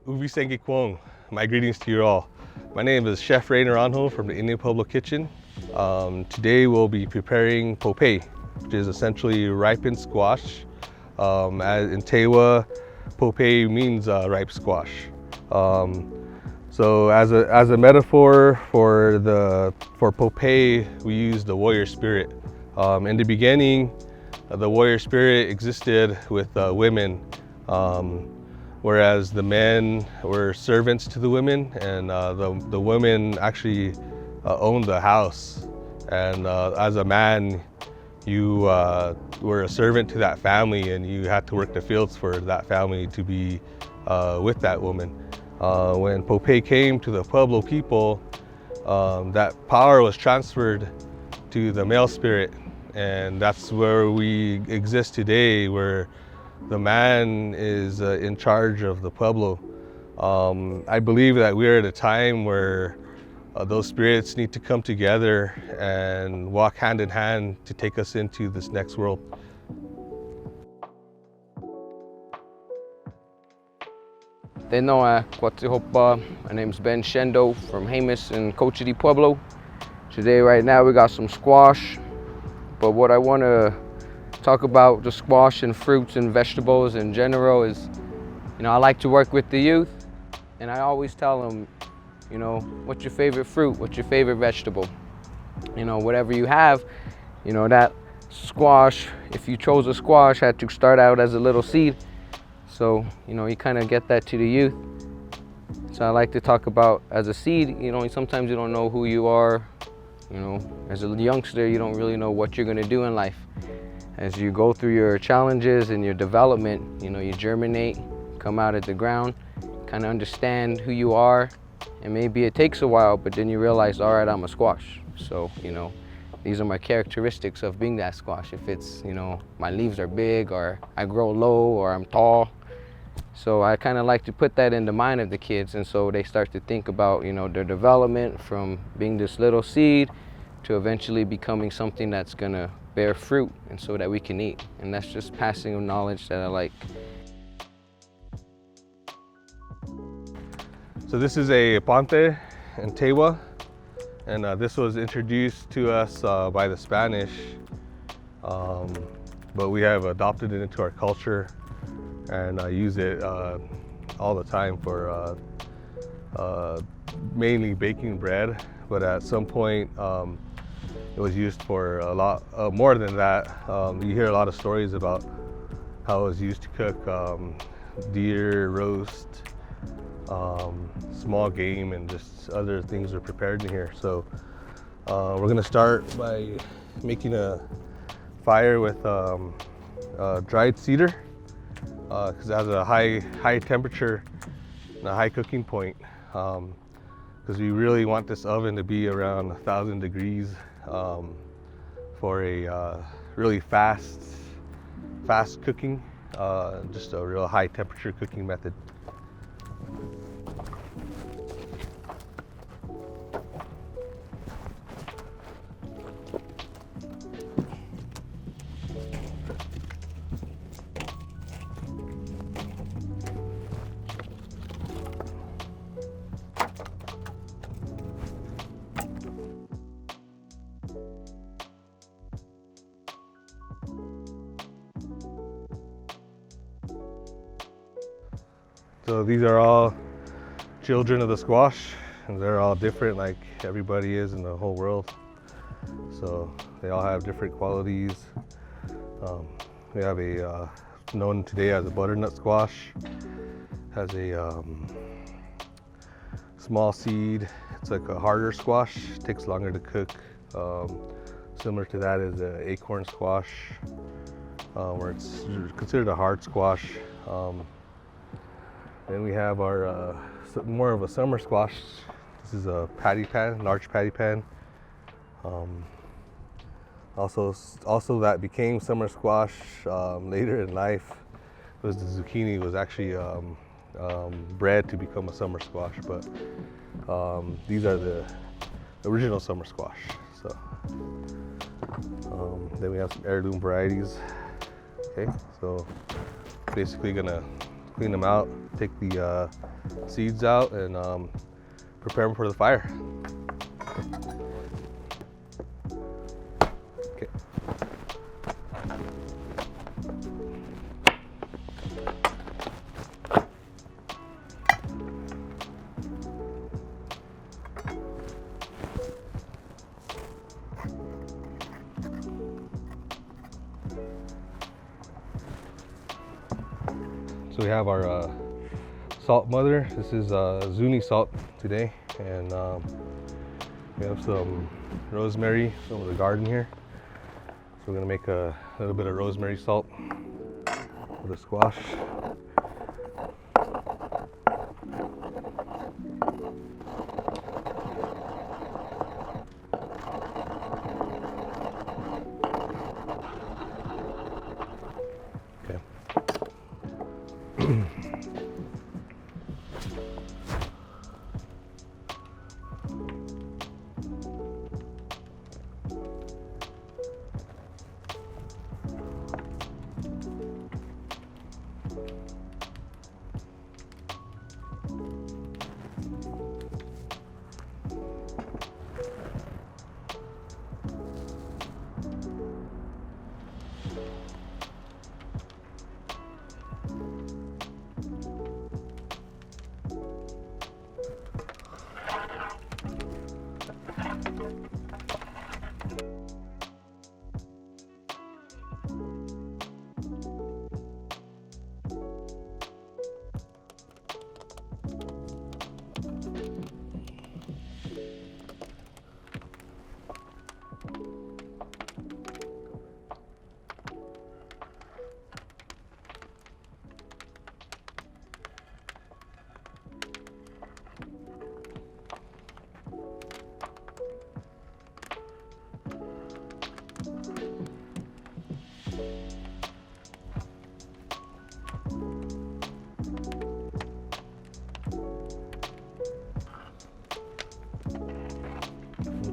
Ubi Sengi Kwong. My greetings to you all. My name is Chef Ray Naranjo from the Indian Pueblo Kitchen. Today we'll be preparing popey, which is essentially ripened squash. As in Tewa, popey means ripe squash. So as a metaphor for popey, we use the warrior spirit. In the beginning, the warrior spirit existed with women. Whereas the men were servants to the women, and the women actually owned the house. And as a man, you were a servant to that family, and you had to work the fields for that family to be with that woman. When popey came to the Pueblo people, that power was transferred to the male spirit, and that's where we exist today, where the man is in charge of the Pueblo. I believe that we're at a time where those spirits need to come together and walk hand in hand to take us into this next world. Tenoa, Kwatihopa. My name's Ben Shendo from Jemez in Cochiti, Pueblo. Today, right now, we got some squash. But what I want to talk about the squash and fruits and vegetables in general is, I like to work with the youth, and I always tell them, what's your favorite fruit? What's your favorite vegetable? Whatever you have, that squash, if you chose a squash, had to start out as a little seed. So, you kind of get that to the youth. So I like to talk about as a seed, sometimes you don't know who you are. As a youngster, you don't really know what you're going to do in life. As you go through your challenges and your development, you germinate, come out of the ground, kind of understand who you are, and maybe it takes a while, but then you realize, all right, I'm a squash. So, these are my characteristics of being that squash. If it's, my leaves are big, or I grow low, or I'm tall. So I kind of like to put that in the mind of the kids, and so they start to think about, their development from being this little seed to eventually becoming something that's gonna bear fruit, and so that we can eat. And that's just passing of knowledge that I like. So this is a ponte and Tewa, and this was introduced to us by the Spanish, but we have adopted it into our culture and use it all the time for mainly baking bread, but at some point it was used for a lot more than that. You hear a lot of stories about how it was used to cook deer roast, small game, and just other things are prepared in here. So we're gonna start by making a fire with dried cedar, because it has a high temperature and a high cooking point, because we really want this oven to be around 1,000 degrees for a really fast cooking, just a real high temperature cooking method. So these are all children of the squash, and they're all different, like everybody is in the whole world. So they all have different qualities. We have a known today as a butternut squash. Has a small seed. It's like a harder squash. Takes longer to cook. Similar to that is an acorn squash, where it's considered a hard squash. Then we have our more of a summer squash. This is a patty pan, large patty pan. Also that became summer squash later in life. Was the zucchini was actually bred to become a summer squash, but these are the original summer squash. So then we have some heirloom varieties. Okay, so basically gonna clean them out, take the seeds out, and prepare them for the fire. Okay. So we have our salt mother. This is Zuni salt today, and we have some rosemary from the garden here. So we're gonna make a little bit of rosemary salt for the squash.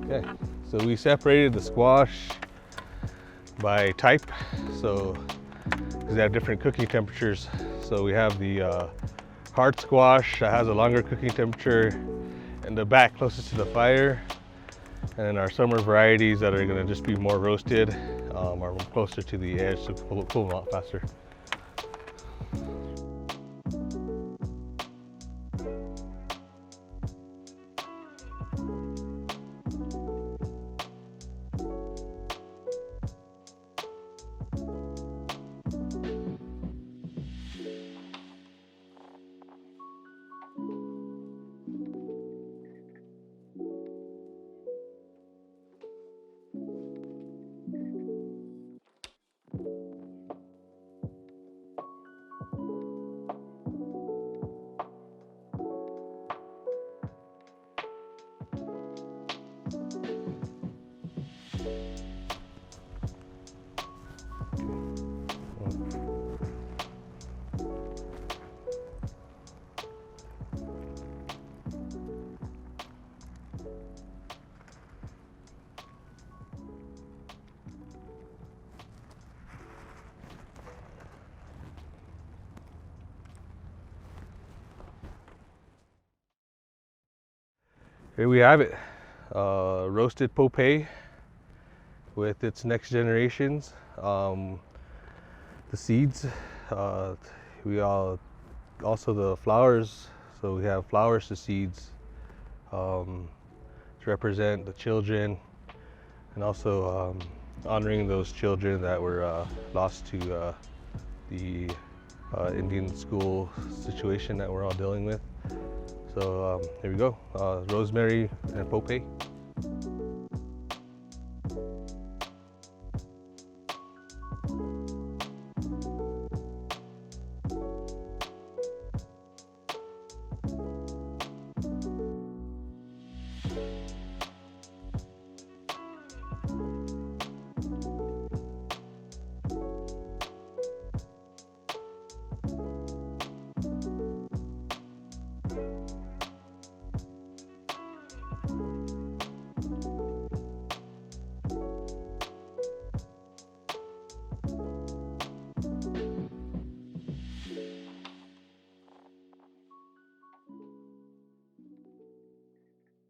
Okay, so we separated the squash by type, so because they have different cooking temperatures. So we have the hard squash that has a longer cooking temperature in the back closest to the fire, and then our summer varieties that are going to just be more roasted are closer to the edge to pull them out faster. Here we have it, roasted Popeye with its next generations. The seeds, also the flowers. So we have flowers to seeds to represent the children, and also honoring those children that were lost to the Indian school situation that we're all dealing with. So here we go, rosemary and Popeye.